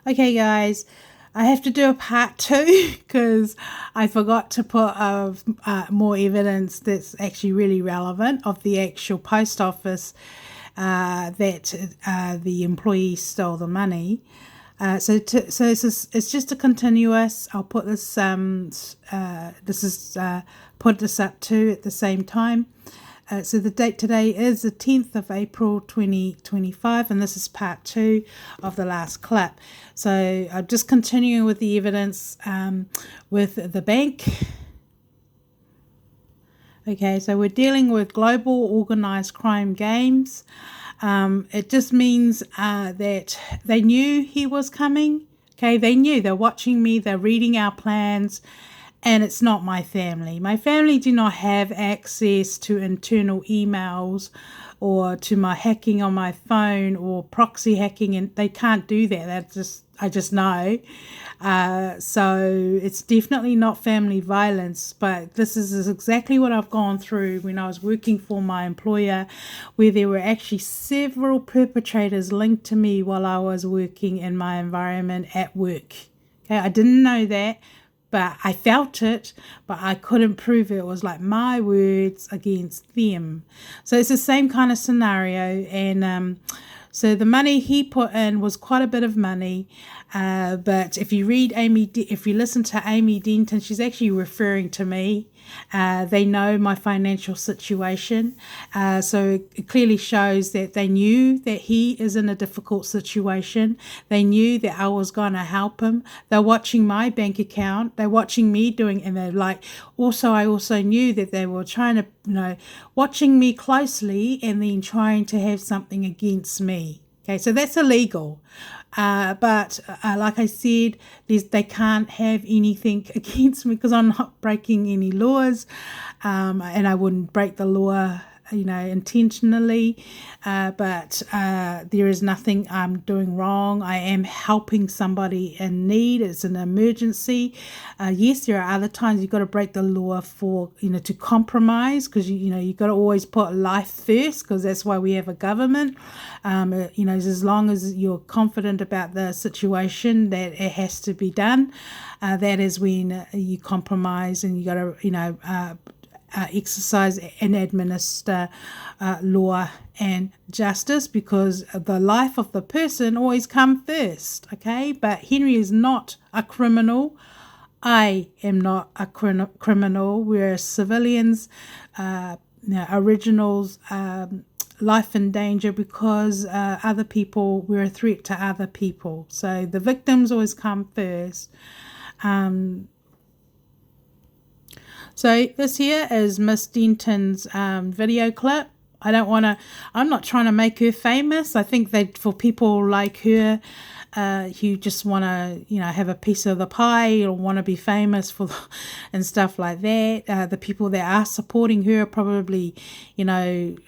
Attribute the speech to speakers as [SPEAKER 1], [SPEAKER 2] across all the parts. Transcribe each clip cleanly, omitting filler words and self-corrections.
[SPEAKER 1] Okay, guys, I have to do a part two because I forgot to put more evidence that's actually really relevant of the actual post office that the employee stole the money. So it's just a continuous. I'll put this put this up too at the same time. So the date today is the 10th of April 2025, and this is part two of the last clip. So I'm just continuing with the evidence with the bank. Okay, so we're dealing with global organized crime games. It just means that they knew he was coming. Okay, they knew. They're watching me. They're reading our plans. And it's not my family. My family do not have access to internal emails or to my hacking on my phone or proxy hacking, and they can't do that. I just know. So it's definitely not family violence, but this is exactly what I've gone through when I was working for my employer, where there were actually several perpetrators linked to me while I was working in my environment at work. Okay, I didn't know that, but I felt it, but I couldn't prove it. It was like my words against them. So it's the same kind of scenario. And so the money he put in was quite a bit of money. But if you if you listen to Amy Denton, she's actually referring to me. They know my financial situation. So it clearly shows that they knew that he is in a difficult situation. They knew that I was going to help him. They're watching my bank account. They're watching me doing, and they're like, I also knew that they were trying to, watching me closely and then trying to have something against me. Okay, so that's illegal. But like I said, they can't have anything against me because I'm not breaking any laws, and I wouldn't break the law, intentionally. But there is nothing I'm doing wrong. I am helping somebody in need. It's an emergency. Yes, there are other times you've got to break the law for, to compromise, because, you've got to always put life first, because that's why we have a government. As long as you're confident about the situation that it has to be done, that is when you compromise, and you got to, exercise and administer law and justice, because the life of the person always comes first. Okay, but Henry is not a criminal. I am not a criminal. We're civilians, originals, life in danger because other people, we're a threat to other people. So the victims always come first. So this here is Miss Denton's video clip. I'm not trying to make her famous. I think that for people like her, who just want to, have a piece of the pie or want to be famous and stuff like that, the people that are supporting her are probably,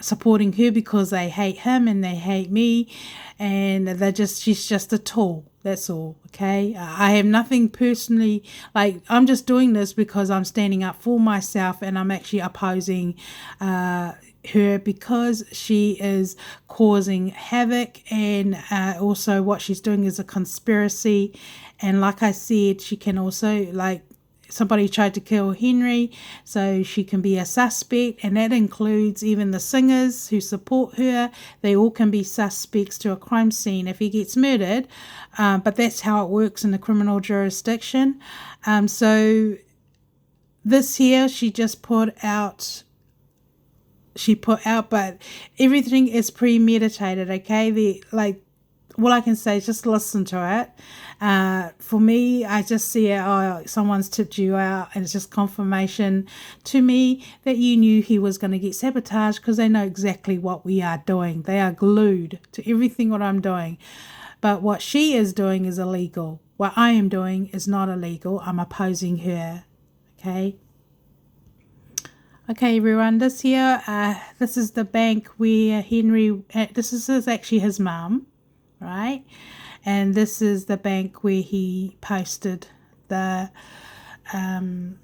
[SPEAKER 1] supporting her because they hate him and they hate me, and she's just a tool. That's all, okay? I have nothing personally, I'm just doing this because I'm standing up for myself, and I'm actually opposing her because she is causing havoc, and also what she's doing is a conspiracy. And like I said, she can also, somebody tried to kill Henry, so she can be a suspect, and that includes even the singers who support her. They all can be suspects to a crime scene if he gets murdered, but that's how it works in the criminal jurisdiction. So this here, she put out, but everything is premeditated. Okay, all I can say is just listen to it. For me, I just see it, someone's tipped you out, and it's just confirmation to me that you knew he was going to get sabotaged, because they know exactly what we are doing. They are glued to everything what I'm doing. But what she is doing is illegal. What I am doing is not illegal. I'm opposing her. Okay. Okay, everyone, this is the bank where Henry, this is actually his mum, right? And this is the bank where he posted the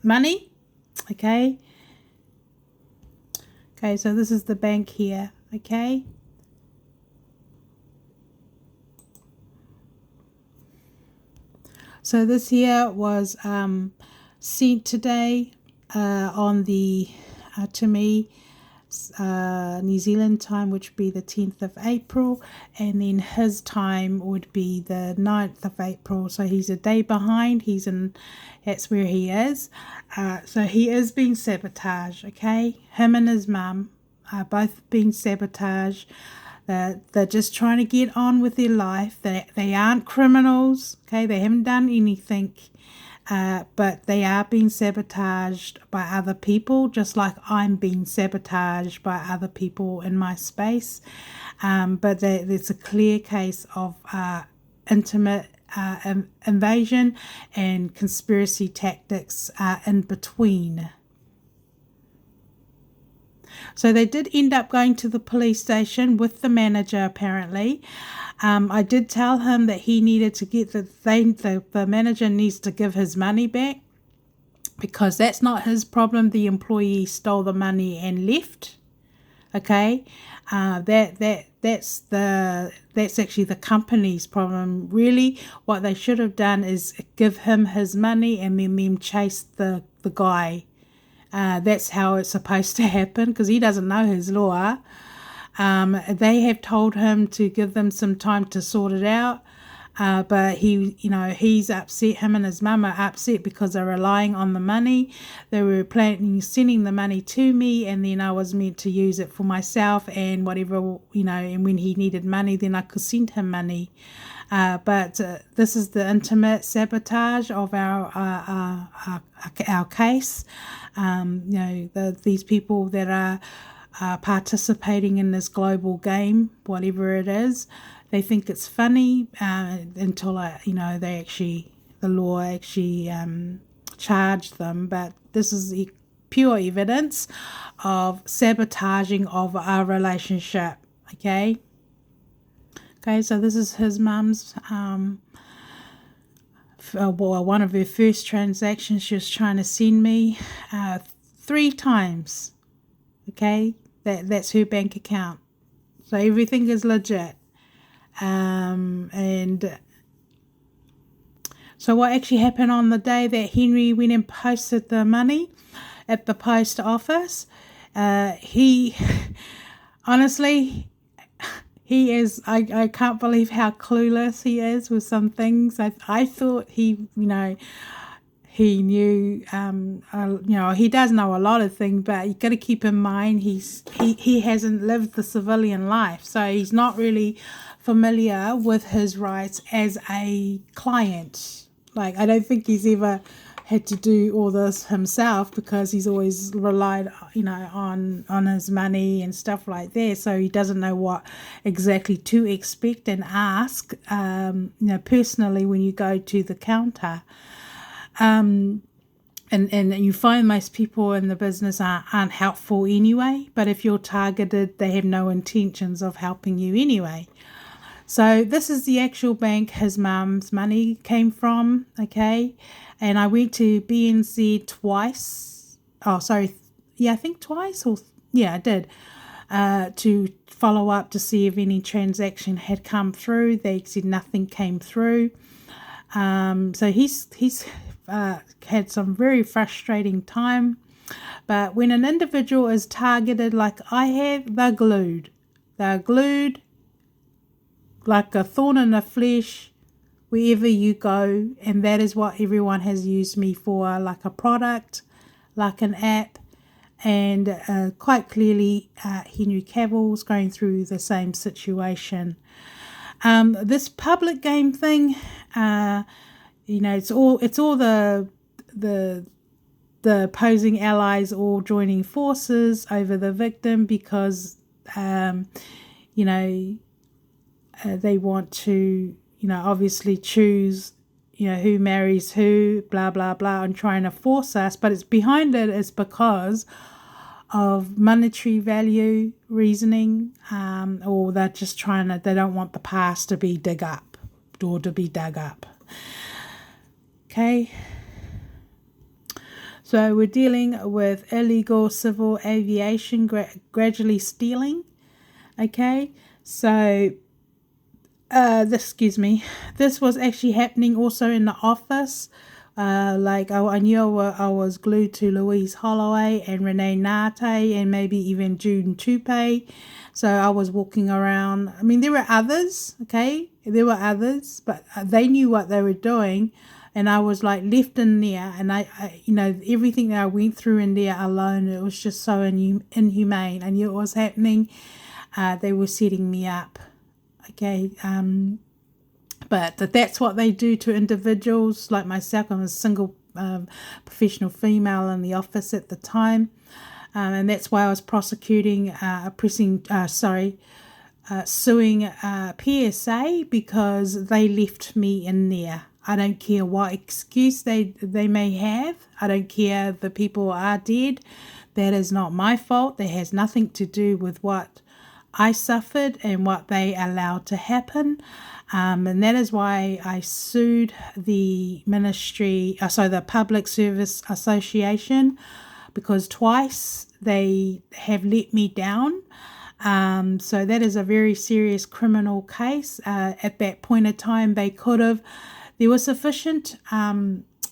[SPEAKER 1] money, okay? Okay, so this is the bank here, okay? So this here was sent today on the to me New Zealand time, which would be the 10th of April, and then his time would be the 9th of April. So he's a day behind. That's where he is. So he is being sabotaged, okay? Him and his mum are both being sabotaged. They're just trying to get on with their life. They aren't criminals, okay? They haven't done anything. But they are being sabotaged by other people, just like I'm being sabotaged by other people in my space. But there's a clear case of intimate invasion and conspiracy tactics in between. So they did end up going to the police station with the manager, apparently. I did tell him that he needed to get the manager needs to give his money back, because that's not his problem. The employee stole the money and left. Okay, that's actually the company's problem. Really, what they should have done is give him his money and then them chase the guy. That's how it's supposed to happen, because he doesn't know his law. They have told him to give them some time to sort it out. But he's upset. Him and his mum are upset because they're relying on the money. They were planning sending the money to me, and then I was meant to use it for myself and whatever, and when he needed money, then I could send him money. But this is the intimate sabotage of our case. These people that are participating in this global game, whatever it is, they think it's funny until the law actually charged them. But this is pure evidence of sabotaging of our relationship. Okay, so this is his mum's one of her first transactions. She was trying to send me 3 times. Okay, that's her bank account. So everything is legit. And so what actually happened on the day that Henry went and posted the money at the post office, he honestly, he is, I can't believe how clueless he is with some things. I thought he knew, he does know a lot of things, but you got to keep in mind he hasn't lived the civilian life, so he's not really familiar with his rights as a client. Like, I don't think he's ever had to do all this himself, because he's always relied, on his money and stuff like that. So he doesn't know what exactly to expect and ask, personally when you go to the counter. And you find most people in the business aren't helpful anyway, but if you're targeted, they have no intentions of helping you anyway. So this is the actual bank his mum's money came from, okay? And I went to BNZ twice. Oh, sorry. Yeah, I think twice. I did. To follow up to see if any transaction had come through. They said nothing came through. So he's had some very frustrating time. But when an individual is targeted like I have, they're glued. They're glued like a thorn in the flesh wherever you go, and that is what everyone has used me for, like a product, like an app. And quite clearly Henry Cavill's going through the same situation. This public game thing, it's all the opposing allies all joining forces over the victim, because they want to, obviously choose, who marries who, blah, blah, blah, and trying to force us. But it's behind it is because of monetary value reasoning, or they're just they don't want the past to be dug up. Okay. So we're dealing with illegal civil aviation gradually stealing. Okay. So excuse me, this was actually happening also in the office. Like I knew I was glued to Louise Holloway and Renee Nate and maybe even June Tupe. So I was walking around. I mean, there were others, okay? There were others, but they knew what they were doing. And I was like left in there, and everything that I went through in there alone, it was just so inhumane. I knew it was happening. They were setting me up, okay? But that's what they do to individuals like myself. I'm a single professional female in the office at the time, and that's why I was suing PSA, because they left me in there. I don't care what excuse they may have. I don't care if the people are dead. That is not my fault. That has nothing to do with what I suffered and what they allowed to happen. And that is why I sued the the Public Service Association, because twice they have let me down. So that is a very serious criminal case. At that point in time, there was sufficient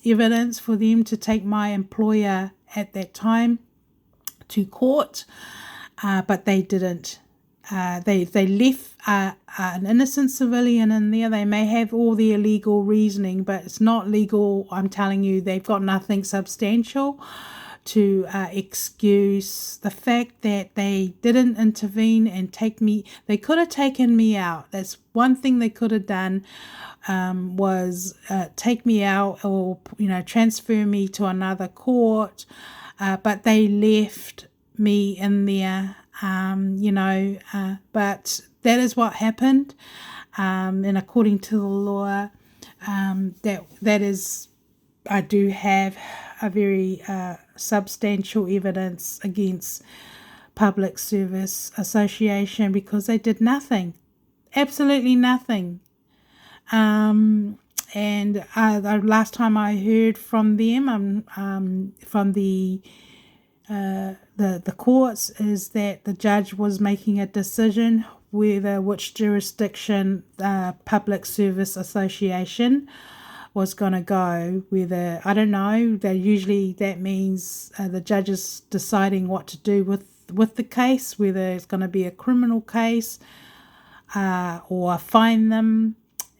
[SPEAKER 1] evidence for them to take my employer at that time to court, but they didn't. They left an innocent civilian in there. They may have all the illegal reasoning, but it's not legal. I'm telling you, they've got nothing substantial to excuse the fact that they didn't intervene and take me. They could have taken me out. That's one thing they could have done, was take me out, or transfer me to another court, but they left me in there. But that is what happened, and according to the law, that is, I do have a very substantial evidence against Public Service Association, because they did nothing, absolutely nothing. And the last time I heard from them, from the courts, is that the judge was making a decision which jurisdiction the Public Service Association was going to go. Whether, I don't know, that means the judge is deciding what to do with the case, whether it's going to be a criminal case or fine them,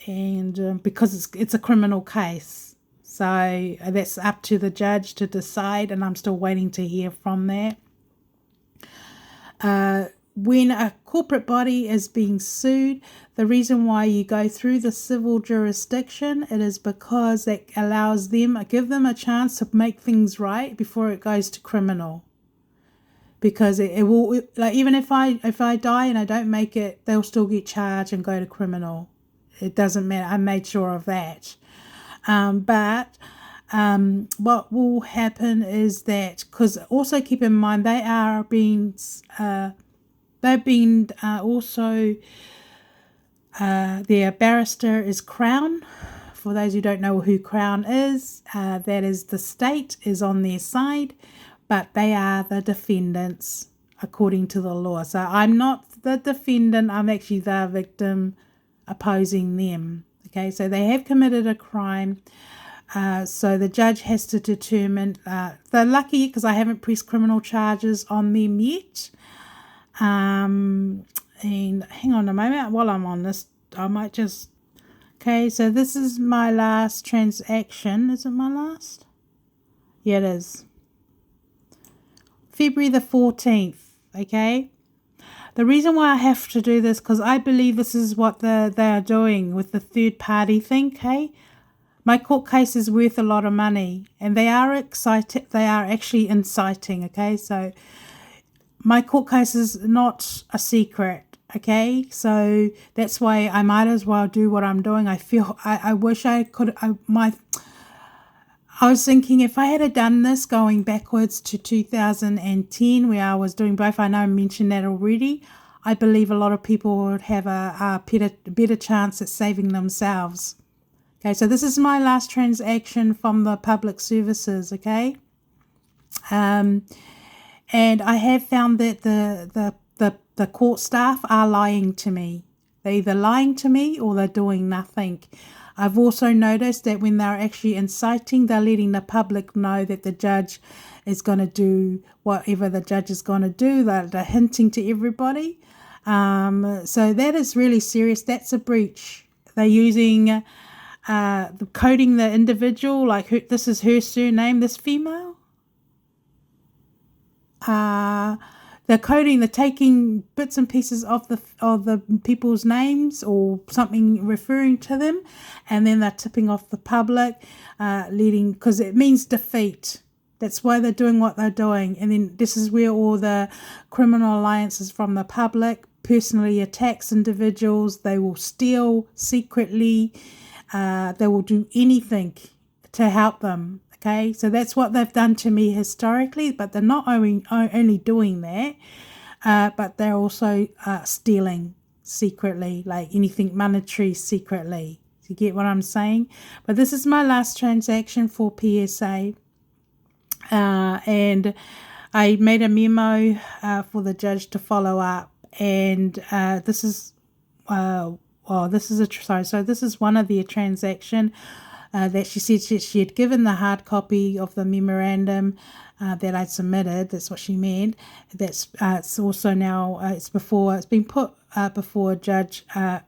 [SPEAKER 1] and because it's a criminal case. So that's up to the judge to decide, and I'm still waiting to hear from that. When a corporate body is being sued, the reason why you go through the civil jurisdiction, it is because that allows them, give them a chance to make things right before it goes to criminal. Because it will, like, even if I die and I don't make it, they'll still get charged and go to criminal. It doesn't matter. I made sure of that. But what will happen is that, because also keep in mind, they are being also, their barrister is Crown. For those who don't know who Crown is, that is, the state is on their side, but they are the defendants according to the law. So I'm not the defendant, I'm actually the victim opposing them. Okay, so they have committed a crime. So the judge has to determine, they're lucky because I haven't pressed criminal charges on them yet. And hang on a moment, while I'm on this, I might just, okay, so this is my last transaction. Is it my last? Yeah, it is. February the 14th, okay? The reason why I have to do this, because I believe this is what they are doing with the third party thing, okay? My court case is worth a lot of money, and they are actually inciting, okay? So my court case is not a secret, okay? So that's why I might as well do what I'm doing. I wish I could, I was thinking, if I had done this going backwards to 2010, where I was doing both, I know I mentioned that already, I believe a lot of people would have a better chance at saving themselves. Okay, so this is my last transaction from the public services, okay? And I have found that the court staff are lying to me. They're either lying to me or they're doing nothing. I've also noticed that when they're actually inciting, they're letting the public know that the judge is going to do whatever the judge is going to do. They're hinting to everybody. So that is really serious. That's a breach. They're using, coding the individual, like this is her surname, this female. They're coding, they're taking bits and pieces of the people's names or something referring to them, and then they're tipping off the public, leading, because it means defeat. That's why they're doing what they're doing. And then this is where all the criminal alliances from the public personally attacks individuals. They will steal secretly. They will do anything to help them. Okay, so that's what they've done to me historically, but they're not only doing that, but they're also stealing secretly, like anything monetary secretly. You get what I'm saying? But this is my last transaction for PSA, and I made a memo for the judge to follow up, and this is this is one of the transaction. That she said she had given the hard copy of the memorandum that I'd submitted. That's what she meant. That's it's also now it's been put before Judge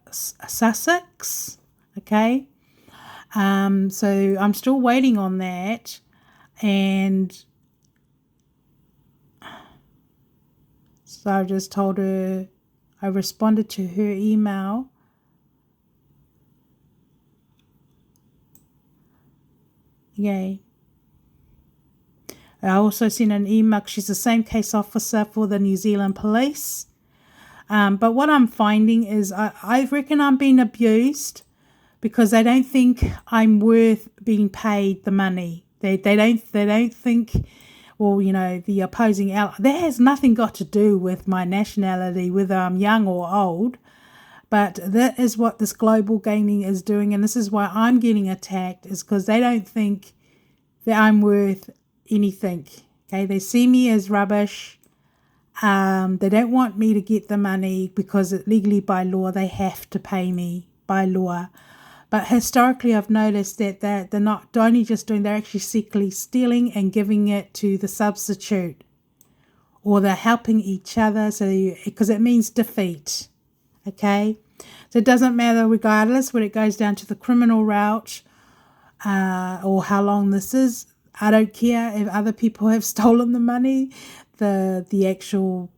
[SPEAKER 1] Sussex. Okay, so I'm still waiting on that, and so I just told her I responded to her email. Yay. I also sent an email. She's the same case officer for the New Zealand police. But what I'm finding is I reckon I'm being abused because they don't think I'm worth being paid the money. They don't think, well, you know, the opposing ally. That has nothing got to do with my nationality, whether I'm young or old. But that is what this global gaming is doing, and this is why I'm getting attacked, is because they don't think that I'm worth anything. Okay, they see me as rubbish. They don't want me to get the money because legally by law they have to pay me by law. But historically I've noticed that they're not only just doing, they're actually secretly stealing and giving it to the substitute, or they're helping each other, so because it means defeat. Okay, so it doesn't matter regardless when it goes down to the criminal route or how long this is. I don't care if other people have stolen the money. The actual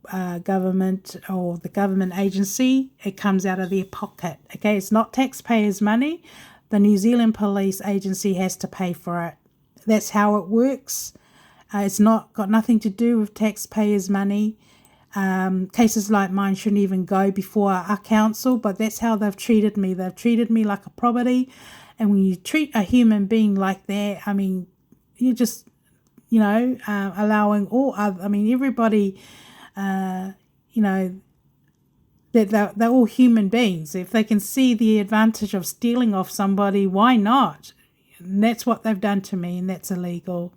[SPEAKER 1] government or the government agency, it comes out of their pocket. Okay, it's not taxpayers' money. The New Zealand Police Agency has to pay for it. That's how it works. It's not got nothing to do with taxpayers' money. Cases like mine shouldn't even go before our council, but that's how they've treated me. They've treated me like a property, and when you treat a human being like that, I mean, you just, you know, allowing all other, I mean, everybody, you know, that they're all human beings. If they can see the advantage of stealing off somebody, why not? And that's what they've done to me, and that's illegal.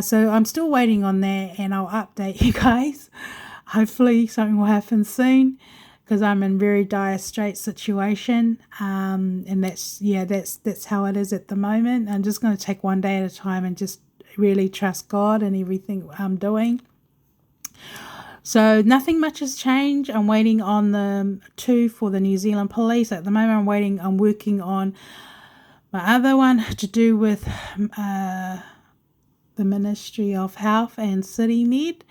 [SPEAKER 1] So I'm still waiting on that, and I'll update you guys. Hopefully something will happen soon, because I'm in very dire straight situation. And that's how it is at the moment. I'm just going to take one day at a time and just really trust God in everything I'm doing. So nothing much has changed. I'm waiting on the 2 for the New Zealand Police. At the moment I'm working on my other one to do with the Ministry of Health and City Med.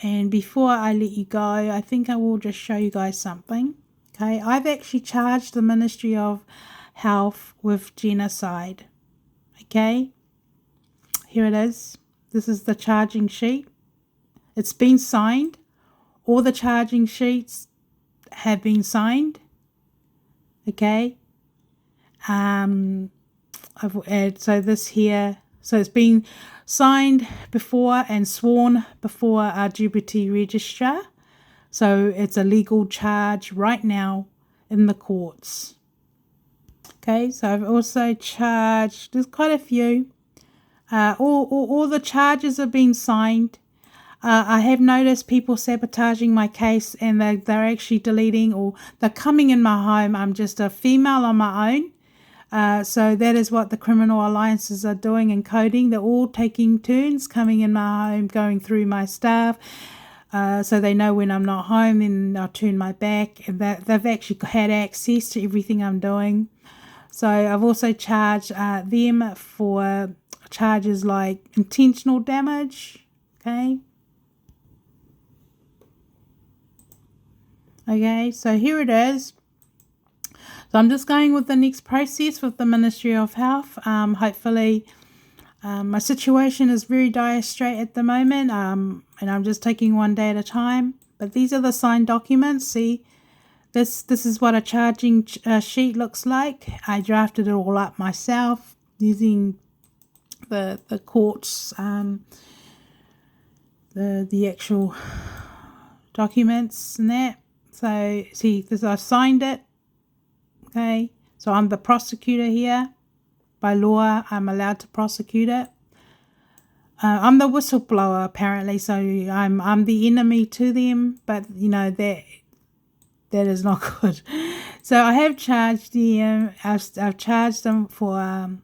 [SPEAKER 1] And before I let you go, I think I will just show you guys something. Okay, I've actually charged the Ministry of Health with genocide. Okay, here it is. This is the charging sheet. It's been signed. All the charging sheets have been signed. Okay. So this here, so it's been signed before and sworn before our deputy registrar. So it's a legal charge right now in the courts. Okay, so I've also charged, there's quite a few. All the charges have been signed. I have noticed people sabotaging my case, and they're actually deleting, or they're coming in my home. I'm just a female on my own. So that is what the criminal alliances are doing and coding. They're all taking turns coming in my home, going through my stuff. So they know when I'm not home, then I'll turn my back. And they've actually had access to everything I'm doing. So I've also charged them for charges like intentional damage. Okay. Okay, so here it is. So I'm just going with the next process with the Ministry of Health. Hopefully, my situation is very dire straight at the moment, and I'm just taking one day at a time. But these are the signed documents. See, this is what a charging sheet looks like. I drafted it all up myself using the court's the actual documents and that. So see, this I've signed it. Okay, so I'm the prosecutor here. By law, I'm allowed to prosecute it. I'm the whistleblower apparently, so I'm the enemy to them. But you know that is not good. So I have charged them. I've charged them for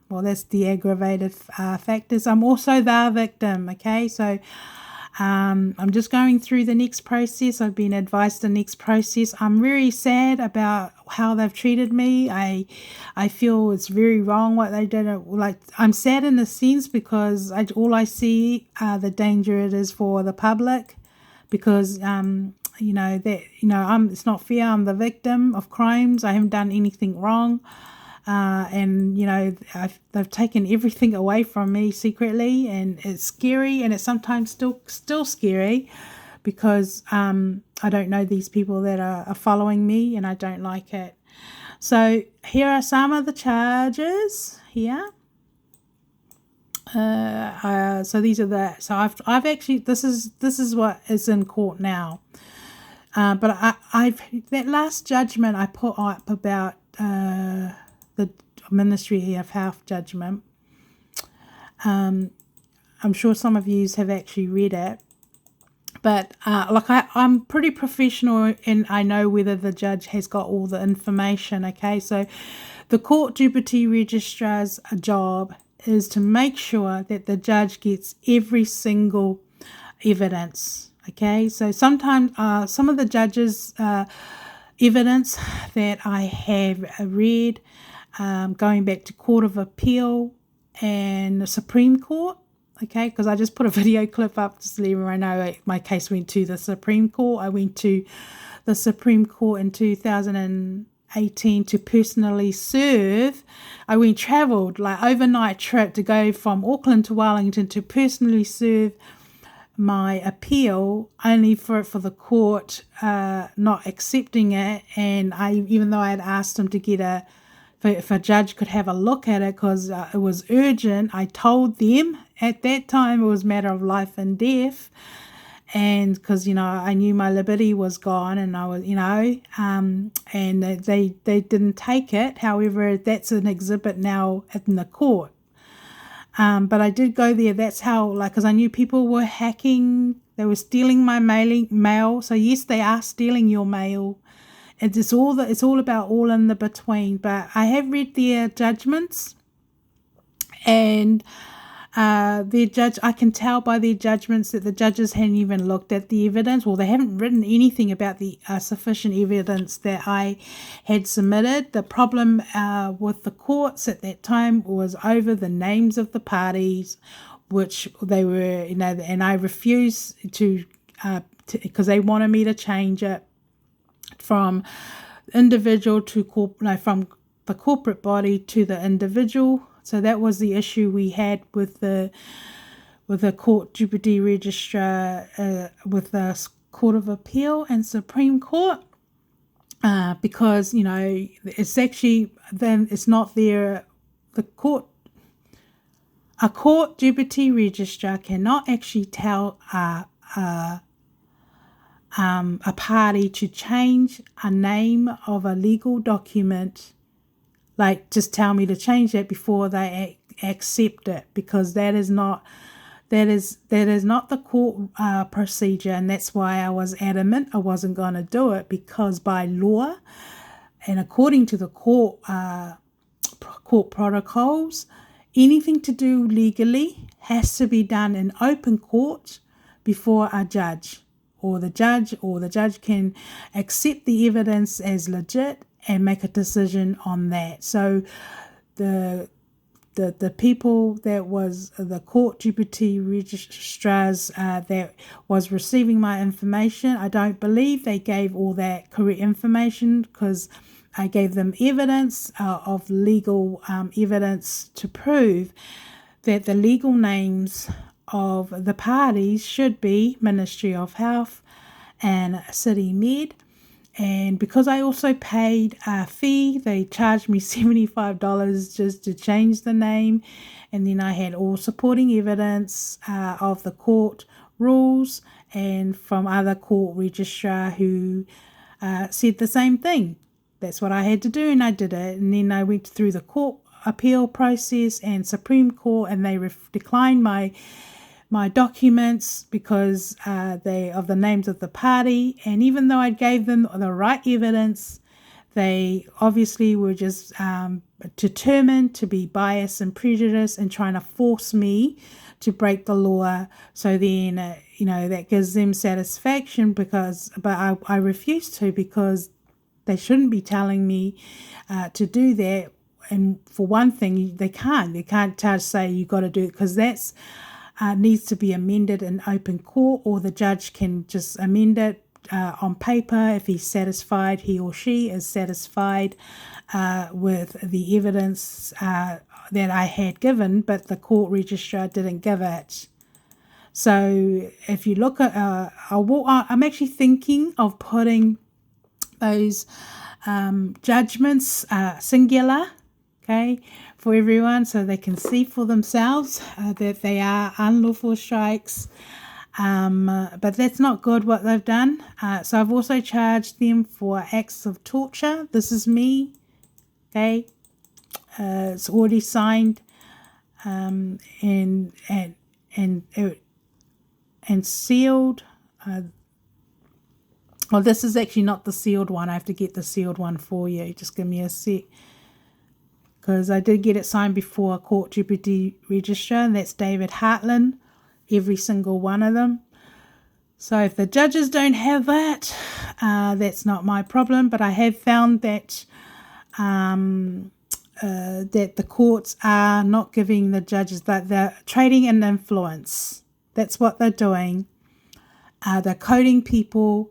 [SPEAKER 1] well, that's the aggravated factors. I'm also the victim. Okay, so. I'm just going through the next process. I've been advised the next process. I'm very sad about how they've treated me. I feel it's very wrong what they did. Like, I'm sad in a sense because all I see the danger it is for the public, because it's not fair. I'm the victim of crimes. I haven't done anything wrong. And they've taken everything away from me secretly, and it's scary, and it's sometimes still scary because I don't know these people that are following me, and I don't like it. So here are some of the charges here. So these are so I've actually, this is what is in court now. But I've that last judgment I put up about the Ministry of Health judgment. I'm sure some of you have actually read it, but I'm pretty professional and I know whether the judge has got all the information. Okay, so the court deputy registrar's job is to make sure that the judge gets every single evidence. Okay, so sometimes some of the judges' evidence that I have read, going back to Court of Appeal and the Supreme Court, okay, because I just put a video clip up just to let everyone know my case went to the Supreme Court. I went to the Supreme Court in 2018 to personally serve. I travelled like overnight trip to go from Auckland to Wellington to personally serve my appeal, only for the court not accepting it. And even though I had asked them to get if a judge could have a look at it because it was urgent, I told them at that time it was a matter of life and death, and because I knew my liberty was gone, and I was and they didn't take it. However, that's an exhibit now in the court. But I did go there. That's how, because I knew people were hacking. They were stealing my mail. So yes, they are stealing your mail. It's all about all in the between. But I have read their judgments, and I can tell by their judgments that the judges hadn't even looked at the evidence. Well, they haven't written anything about the sufficient evidence that I had submitted. The problem with the courts at that time was over the names of the parties, which they were, and I refused to because they wanted me to change it from individual to from the corporate body to the individual. So that was the issue we had with the court deputy registrar, with the Court of Appeal and Supreme Court, because it's actually then it's not there. A court deputy registrar cannot actually tell a party to change a name of a legal document. Like, just tell me to change that before they accept it, because that that is not the court procedure, and that's why I was adamant I wasn't going to do it, because by law and according to the court protocols, anything to do legally has to be done in open court before a judge, or the judge can accept the evidence as legit and make a decision on that. So the people that was the court deputy registrars that was receiving my information, I don't believe they gave all that correct information, because I gave them evidence of legal evidence to prove that the legal names of the parties should be Ministry of Health and City Med. And because I also paid a fee, they charged me $75 just to change the name. And then I had all supporting evidence of the court rules and from other court registrar who said the same thing. That's what I had to do, and I did it. And then I went through the court appeal process and Supreme Court, and they declined my documents because they of the names of the party. And even though I gave them the right evidence, they obviously were just determined to be biased and prejudiced and trying to force me to break the law. So then that gives them satisfaction, but I refuse to, because they shouldn't be telling me to do that. And for one thing, they can't say you got to do it, because that's needs to be amended in open court, or the judge can just amend it on paper if he or she is satisfied with the evidence that I had given, but the court registrar didn't give it. So if you look at, I'm actually thinking of putting those judgments singular, okay, for everyone, so they can see for themselves that they are unlawful strikes. But that's not good what they've done. So I've also charged them for acts of torture. This is me, okay. It's already signed and sealed. Well, this is actually not the sealed one. I have to get the sealed one for you. Just give me a sec, because I did get it signed before a court deputy registrar, and that's David Hartland, every single one of them. So if the judges don't have that, that's not my problem. But I have found that that the courts are not giving the judges, that they're trading in influence. That's what they're doing. They're coding people,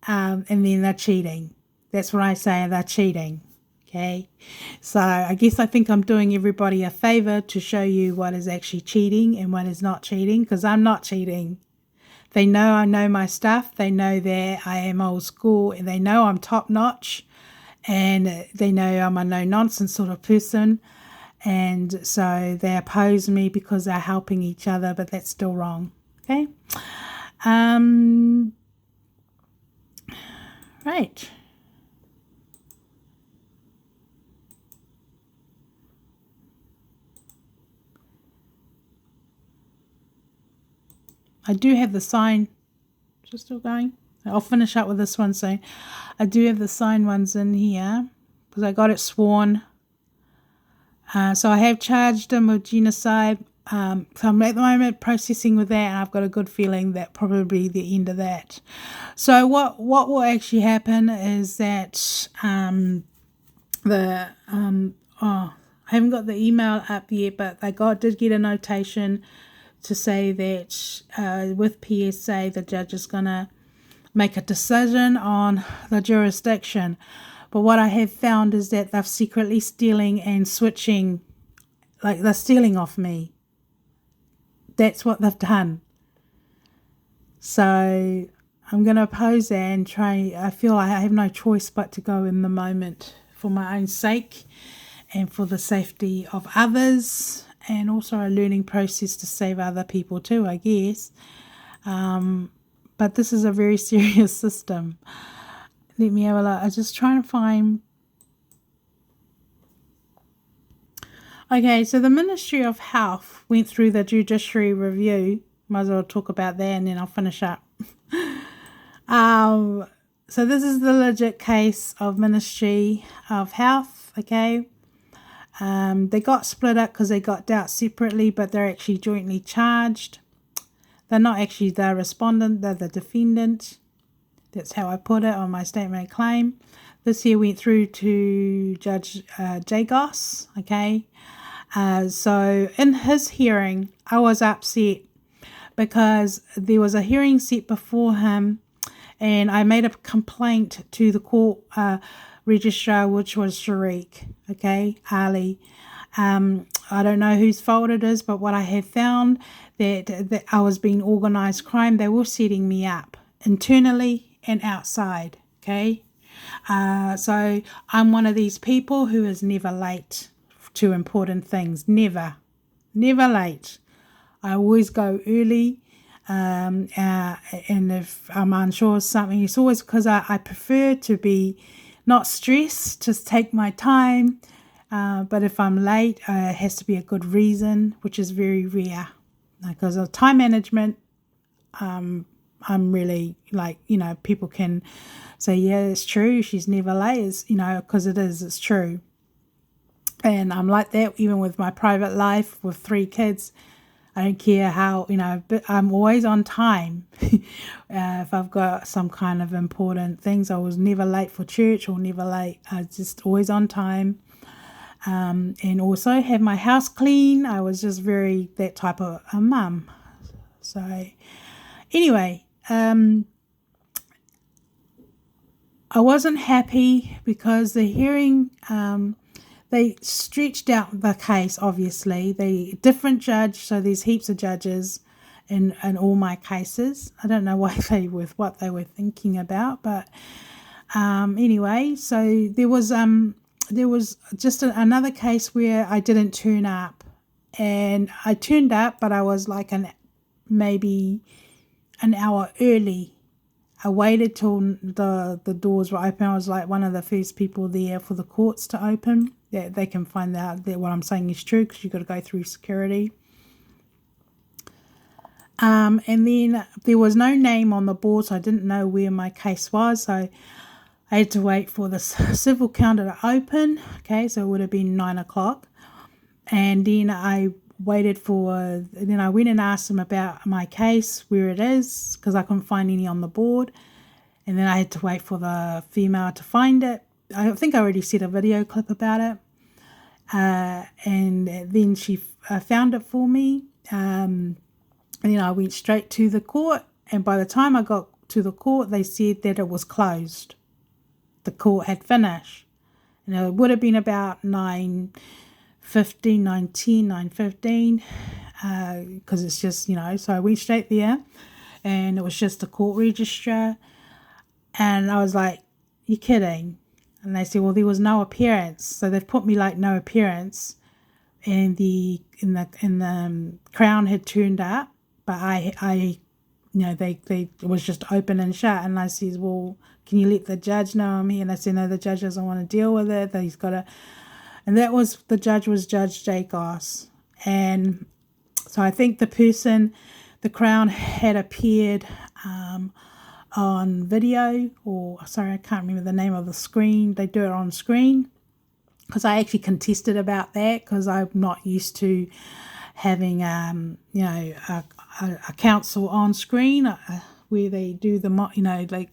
[SPEAKER 1] and then they're cheating. That's what I say, they're cheating. Okay, so I think I'm doing everybody a favor to show you what is actually cheating and what is not cheating, because I'm not cheating. They know I know my stuff. They know that I am old school, and they know I'm top notch, and they know I'm a no nonsense sort of person. And so they oppose me because they're helping each other, but that's still wrong. Okay. Right. I do have the sign. Just still going. I'll finish up with this one soon. I do have the signed ones in here because I got it sworn. So I have charged them with genocide. So I'm at the moment processing with that, and I've got a good feeling that probably the end of that. So what will actually happen is that I haven't got the email up yet, but did get a notation to say that with PSA the judge is going to make a decision on the jurisdiction. But what I have found is that they're secretly stealing and switching, like they're stealing off me. That's what they've done. So I'm going to oppose that and try. I feel I have no choice but to go in the moment for my own sake and for the safety of others, and also a learning process to save other people too, I guess. But this is a very serious system. Let me have a look. I'm just trying to find... Okay, so the Ministry of Health went through the judiciary review. Might as well talk about that and then I'll finish up. So this is the legit case of Ministry of Health, okay? They got split up because they got dealt separately, but they're actually jointly charged. They're not actually the respondent, they're the defendant. That's how I put it on my statement of claim. This here went through to Judge Jagos, okay? So in his hearing, I was upset because there was a hearing set before him and I made a complaint to the court registrar, which was Sharik, okay, Ali. I don't know whose fault it is, but what I have found that I was being organised crime. They were setting me up internally and outside, okay. So I'm one of these people who is never late to important things. Never late. I always go early. And if I'm unsure of something, it's always because I prefer to be not stressed, just take my time. But if I'm late, it has to be a good reason, which is very rare. Because of time management, I'm really like, people can say, yeah, it's true, she's never late, it's, because it's true. And I'm like that even with my private life with 3 kids. I don't care how, but I'm always on time. If I've got some kind of important things, I was never late for church or never late. I was just always on time. And also have my house clean. I was just very that type of a mum. So anyway, I wasn't happy because the hearing, they stretched out the case, obviously. The different judge, so there's heaps of judges in all my cases. I don't know what they were thinking about, but anyway, so there was just another case where I didn't turn up, and I turned up, but I was like maybe an hour early. I waited till the doors were open. I was like one of the first people there for the courts to open. Yeah, they can find out that what I'm saying is true because you've got to go through security. And then there was no name on the board, so I didn't know where my case was. So I had to wait for the civil counter to open. Okay, so it would have been 9 o'clock. And then I waited then I went and asked them about my case, where it is, because I couldn't find any on the board. And then I had to wait for the female to find it. I think I already said a video clip about it. And then she found it for me. And then I went straight to the court. And by the time I got to the court, they said that it was closed. The court had finished. And it would have been about 9:10, 9:15, because it's just, so I went straight there. And it was just the court registrar. And I was like, you're kidding? And they said, well, there was no appearance. So they've put me like no appearance. And the Crown had turned up, but they it was just open and shut. And I said, well, can you let the judge know I'm here? And they said, no, the judge doesn't want to deal with it. That he's got to. And the judge was Judge Jagos. And so I think the Crown had appeared on video, I can't remember the name of the screen. They do it on screen because I actually contested about that because I'm not used to having a counsel on screen where they do like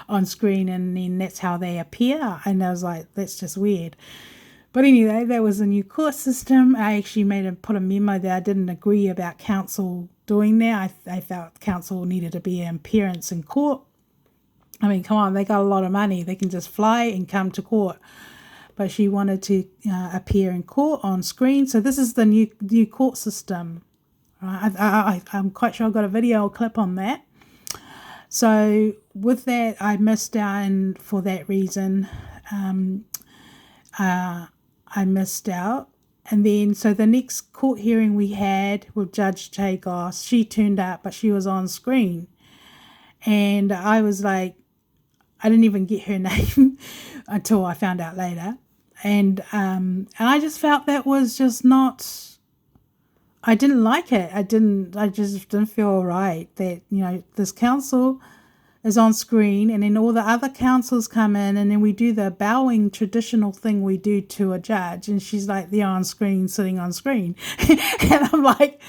[SPEAKER 1] on screen and then that's how they appear. And I was like, that's just weird. But anyway, that was a new court system. I actually put a memo that I didn't agree about counsel doing that. I felt counsel needed to be an appearance in court. I mean, come on, they got a lot of money. They can just fly and come to court. But she wanted to appear in court on screen. So this is the new court system. Right? I'm quite sure I got a video clip on that. So with that, I missed out, and for that reason, I missed out. And then, so the next court hearing we had with Judge Jagos, she turned up, but she was on screen. And I was like, I didn't even get her name until I found out later. and I just felt that was just not. I didn't like it. I just didn't feel right that, this council is on screen and then all the other councils come in and then we do the bowing traditional thing we do to a judge and she's like, they're on screen, sitting on screen. And I'm like,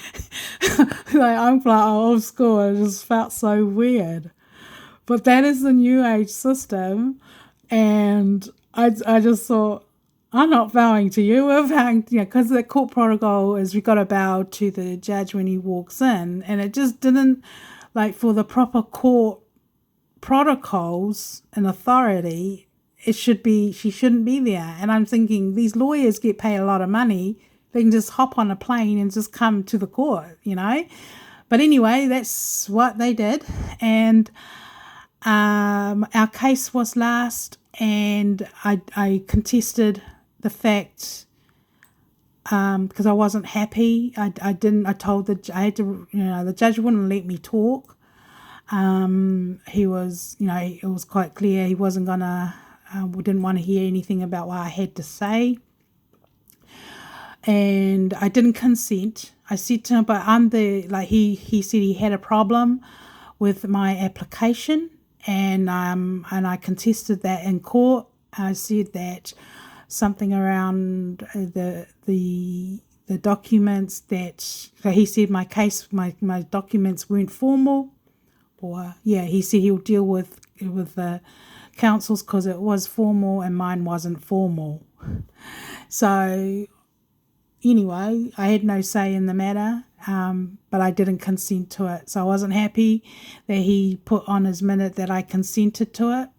[SPEAKER 1] I'm like old school. It just felt so weird. But that is the new age system. And I just thought, I'm not bowing to you. We're bowing, because the court protocol is we got to bow to the judge when he walks in. And it just didn't, for the proper court protocols and authority, she shouldn't be there. And I'm thinking, these lawyers get paid a lot of money. They can just hop on a plane and just come to the court, But anyway, that's what they did. And our case was last, and I contested the fact because I wasn't happy. I told the judge wouldn't let me talk. He was, it was quite clear he wasn't gonna, didn't want to hear anything about what I had to say. And I didn't consent. I said to him, but he said he had a problem with my application, and I contested that in court. I said that something around the documents that, so he said my documents weren't formal, or he said he'll deal with the councils because it was formal and mine wasn't formal. So anyway, I had no say in the matter, but I didn't consent to it. So I wasn't happy that he put on his minute that I consented to it.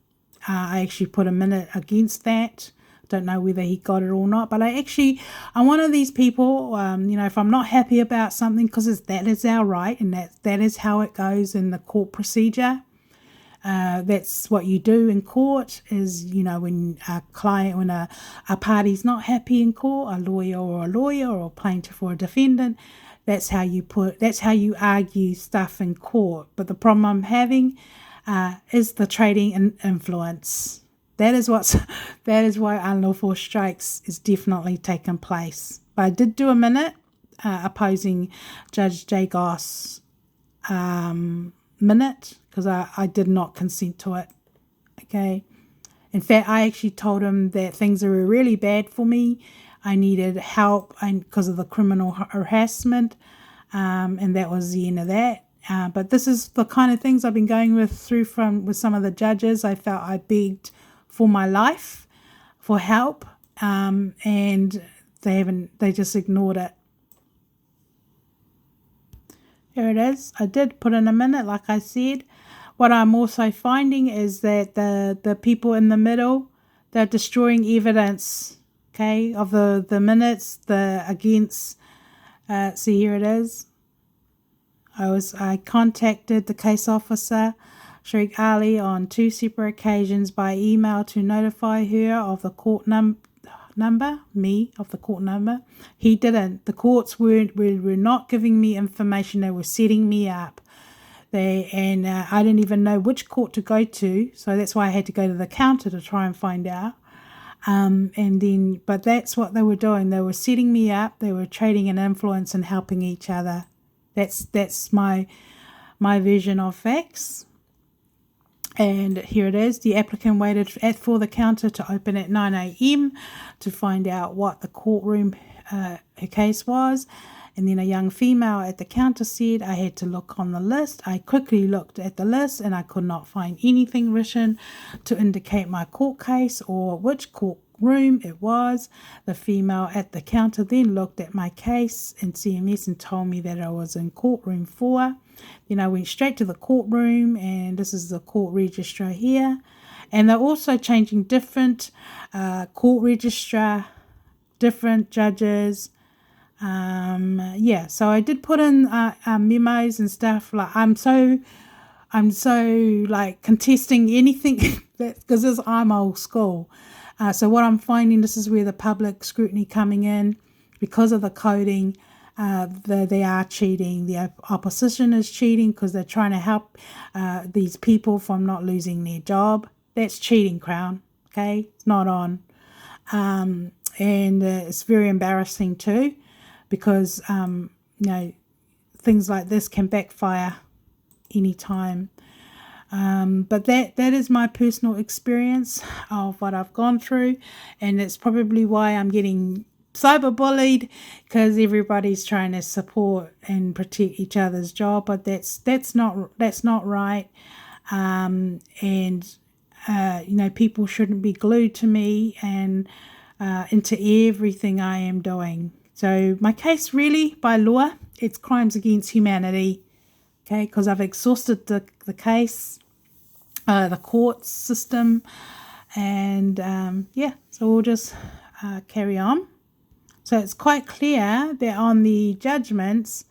[SPEAKER 1] I actually put a minute against that. Don't know whether he got it or not, but I'm one of these people, if I'm not happy about something, because that is our right, and that is how it goes in the court procedure. That's what you do in court is, when a party's not happy in court, a lawyer or a plaintiff or a defendant, that's how you argue stuff in court. But the problem I'm having is the trading in influence. That is why unlawful strikes is definitely taking place. But I did do a minute opposing Judge J. Goss minute, because I did not consent to it. Okay. In fact, I actually told him that things were really bad for me. I needed help because of the criminal harassment, and that was the end of that. But this is the kind of things I've been going with some of the judges. I felt I begged for my life, for help, and they just ignored it. Here it is. I did put in a minute, like I said. What I'm also finding is that the people in the middle, they're destroying evidence, okay, of the minutes, against, see, here it is. I contacted the case officer, Sharik Ali, on 2 separate occasions by email to notify her of the court number, of the court number. He didn't. The courts were not giving me information. They were setting me up. I didn't even know which court to go to, so that's why I had to go to the counter to try and find out. But that's what they were doing. They were setting me up. They were trading an influence and helping each other. That's my version of facts. And here it is. The applicant waited for the counter to open at 9 a.m. to find out what the courtroom her case was. And then a young female at the counter said I had to look on the list. I quickly looked at the list and I could not find anything written to indicate my court case or which courtroom it was. The female at the counter then looked at my case in CMS and told me that I was in courtroom 4. Then I went straight to the courtroom, and this is the court registrar here. And they're also changing different court registrar, different judges. So I did put in memos and stuff. Like I'm so like contesting anything because I'm old school. So what I'm finding, this is where the public scrutiny coming in because of the coding. They are cheating. The opposition is cheating because they're trying to help these people from not losing their job. That's cheating, Crown. Okay, it's not on. And it's very embarrassing too, because things like this can backfire anytime. But that is my personal experience of what I've gone through, and it's probably why I'm getting cyberbullied, because everybody's trying to support and protect each other's job, but that's not right. And people shouldn't be glued to me and into everything I am doing. So my case, really, by law, it's crimes against humanity. Okay, because I've exhausted the case, the court system, and so we'll just carry on. So it's quite clear that on the judgments,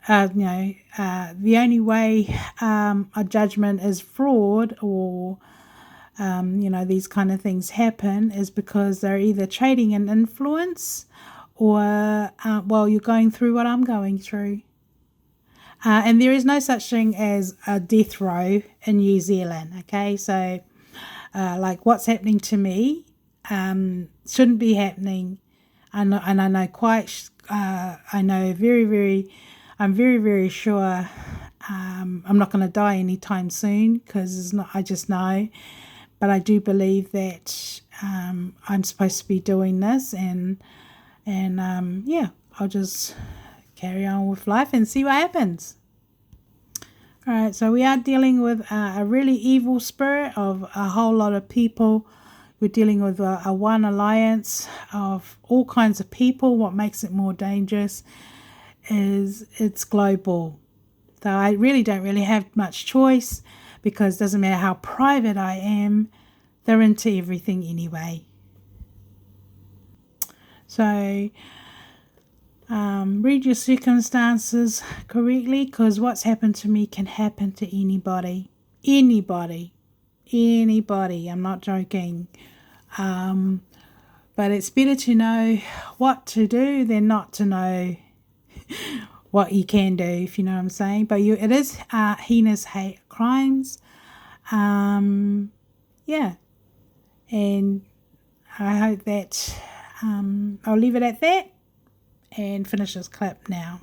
[SPEAKER 1] the only way a judgment is fraud, or these kind of things happen, is because they're either trading in influence, or you're going through what I'm going through. And there is no such thing as a death row in New Zealand, okay? So, like what's happening to me shouldn't be happening. And I know I'm very, very sure I'm not going to die anytime soon, because I just know. But I do believe that I'm supposed to be doing this, and I'll just carry on with life and see what happens. All right, so we are dealing with a really evil spirit of a whole lot of people. We're dealing with a one alliance of all kinds of people. What makes it more dangerous is it's global. So I really don't have much choice, because it doesn't matter how private I am, they're into everything anyway. So read your circumstances correctly, because what's happened to me can happen to anybody. Anybody. I'm not joking. But it's better to know what to do than not to know what you can do, if you know what I'm saying. But it is heinous hate crimes. And I hope that I'll leave it at that and finish this clip now.